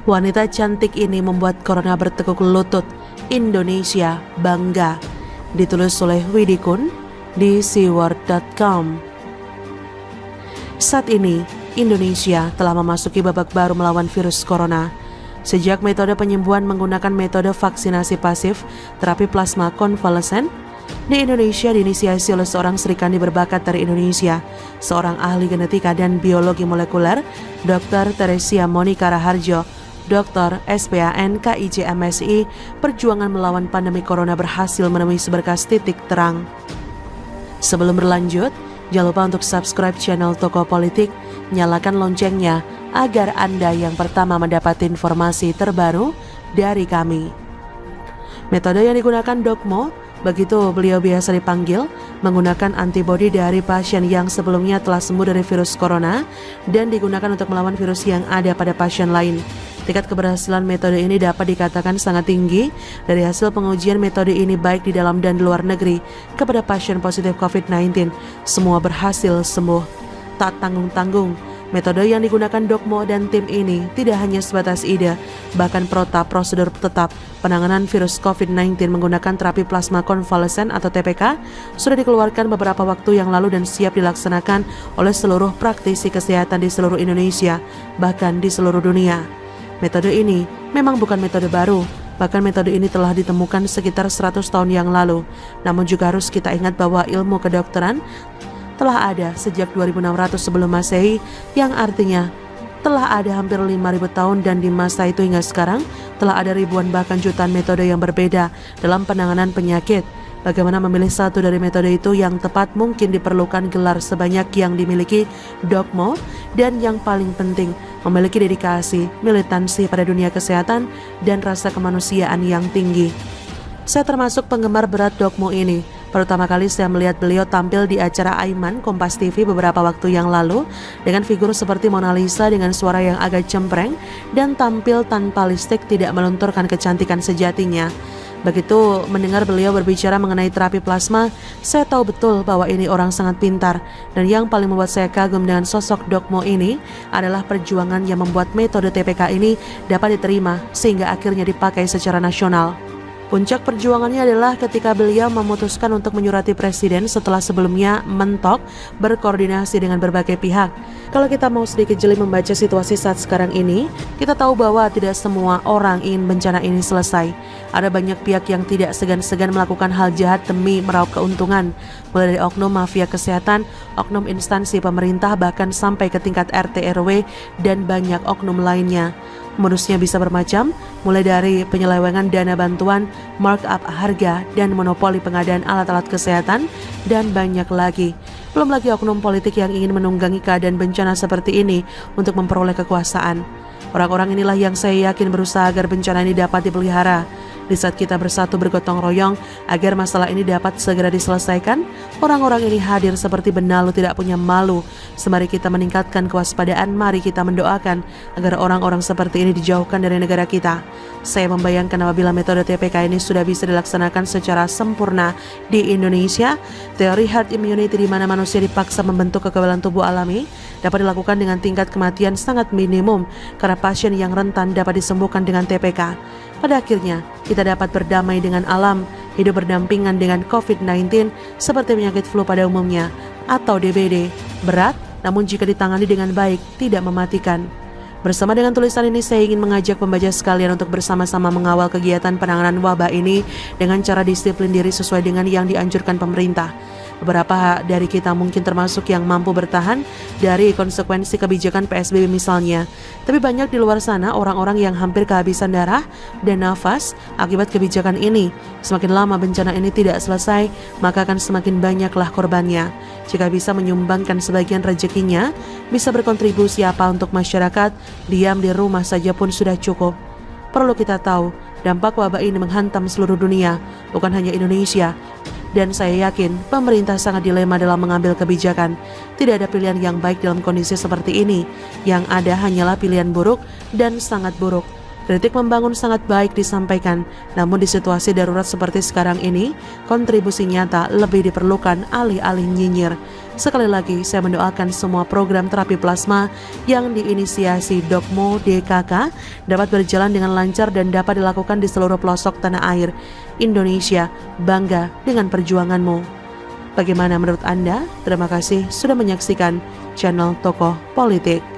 Wanita cantik ini membuat corona bertekuk lutut. Indonesia bangga. Ditulis oleh Widikun di seaworld.com. Saat ini, Indonesia telah memasuki babak baru melawan virus corona. Sejak metode penyembuhan menggunakan metode vaksinasi pasif, terapi plasma konvalesen, di Indonesia diinisiasi oleh seorang Serikandi berbakat dari Indonesia, seorang ahli genetika dan biologi molekuler, Dr. Teresia Monika Raharjo, Dr. SPAN KIJ MSI. Perjuangan melawan pandemi corona berhasil menemui seberkas titik terang. Sebelum berlanjut, jangan lupa untuk subscribe channel Tokoh Politik, nyalakan loncengnya agar Anda yang pertama mendapat informasi terbaru dari kami. Metode yang digunakan Dokmo, begitu beliau biasa dipanggil, menggunakan antibodi dari pasien yang sebelumnya telah sembuh dari virus corona dan digunakan untuk melawan virus yang ada pada pasien lain. Tingkat keberhasilan metode ini dapat dikatakan sangat tinggi. Dari hasil pengujian metode ini baik di dalam dan luar negeri kepada pasien positif COVID-19, semua berhasil sembuh. Tak tanggung-tanggung, metode yang digunakan Dokmo dan tim ini tidak hanya sebatas ide, bahkan prosedur tetap penanganan virus COVID-19 menggunakan terapi plasma konvalesen atau TPK sudah dikeluarkan beberapa waktu yang lalu dan siap dilaksanakan oleh seluruh praktisi kesehatan di seluruh Indonesia, bahkan di seluruh dunia. Metode ini memang bukan metode baru, bahkan metode ini telah ditemukan sekitar 100 tahun yang lalu. Namun juga harus kita ingat bahwa ilmu kedokteran telah ada sejak 2600 sebelum Masehi, yang artinya telah ada hampir 5000 tahun, dan di masa itu hingga sekarang telah ada ribuan bahkan jutaan metode yang berbeda dalam penanganan penyakit. Bagaimana memilih satu dari metode itu yang tepat? Mungkin diperlukan gelar sebanyak yang dimiliki Dokmo, dan yang paling penting memiliki dedikasi, militansi pada dunia kesehatan dan rasa kemanusiaan yang tinggi. Saya termasuk penggemar berat Dokmo ini. Pertama kali saya melihat beliau tampil di acara Aiman Kompas TV beberapa waktu yang lalu dengan figur seperti Mona Lisa dengan suara yang agak cempreng dan tampil tanpa listrik, tidak melunturkan kecantikan sejatinya. Begitu mendengar beliau berbicara mengenai terapi plasma, saya tahu betul bahwa ini orang sangat pintar. Dan yang paling membuat saya kagum dengan sosok Dokmo ini adalah perjuangan yang membuat metode TPK ini dapat diterima sehingga akhirnya dipakai secara nasional. Puncak perjuangannya adalah ketika beliau memutuskan untuk menyurati presiden setelah sebelumnya mentok berkoordinasi dengan berbagai pihak. Kalau kita mau sedikit jeli membaca situasi saat sekarang ini, kita tahu bahwa tidak semua orang ingin bencana ini selesai. Ada banyak pihak yang tidak segan-segan melakukan hal jahat demi meraup keuntungan, mulai dari oknum mafia kesehatan, oknum instansi pemerintah, bahkan sampai ke tingkat RT RW dan banyak oknum lainnya. Modusnya bisa bermacam, mulai dari penyelewengan dana bantuan, markup harga, dan monopoli pengadaan alat-alat kesehatan, dan banyak lagi. Belum lagi oknum politik yang ingin menunggangi keadaan bencana seperti ini untuk memperoleh kekuasaan. Orang-orang inilah yang saya yakin berusaha agar bencana ini dapat dipelihara. Di saat kita bersatu bergotong royong agar masalah ini dapat segera diselesaikan, orang-orang ini hadir seperti benalu tidak punya malu. Semari kita meningkatkan kewaspadaan, mari kita mendoakan agar orang-orang seperti ini dijauhkan dari negara kita. Saya membayangkan apabila metode TPK ini sudah bisa dilaksanakan secara sempurna di Indonesia, teori herd immunity di mana manusia dipaksa membentuk kekebalan tubuh alami dapat dilakukan dengan tingkat kematian sangat minimum karena pasien yang rentan dapat disembuhkan dengan TPK. Pada akhirnya, kita dapat berdamai dengan alam, hidup berdampingan dengan COVID-19 seperti penyakit flu pada umumnya atau DBD, berat namun jika ditangani dengan baik tidak mematikan. Bersama dengan tulisan ini saya ingin mengajak pembaca sekalian untuk bersama-sama mengawal kegiatan penanganan wabah ini dengan cara disiplin diri sesuai dengan yang dianjurkan pemerintah. Beberapa dari kita mungkin termasuk yang mampu bertahan dari konsekuensi kebijakan PSBB misalnya. Tapi banyak di luar sana orang-orang yang hampir kehabisan darah dan nafas akibat kebijakan ini. Semakin lama bencana ini tidak selesai, maka akan semakin banyaklah korbannya. Jika bisa menyumbangkan sebagian rezekinya, bisa berkontribusi apa untuk masyarakat, diam di rumah saja pun sudah cukup. Perlu kita tahu, dampak wabah ini menghantam seluruh dunia, bukan hanya Indonesia. Dan saya yakin pemerintah sangat dilema dalam mengambil kebijakan. Tidak ada pilihan yang baik dalam kondisi seperti ini. Yang ada hanyalah pilihan buruk dan sangat buruk. Kritik membangun sangat baik disampaikan, namun di situasi darurat seperti sekarang ini, kontribusi nyata lebih diperlukan alih-alih nyinyir. Sekali lagi, saya mendoakan semua program terapi plasma yang diinisiasi Dokmo DKK dapat berjalan dengan lancar dan dapat dilakukan di seluruh pelosok tanah air. Indonesia bangga dengan perjuanganmu. Bagaimana menurut Anda? Terima kasih sudah menyaksikan channel Tokoh Politik.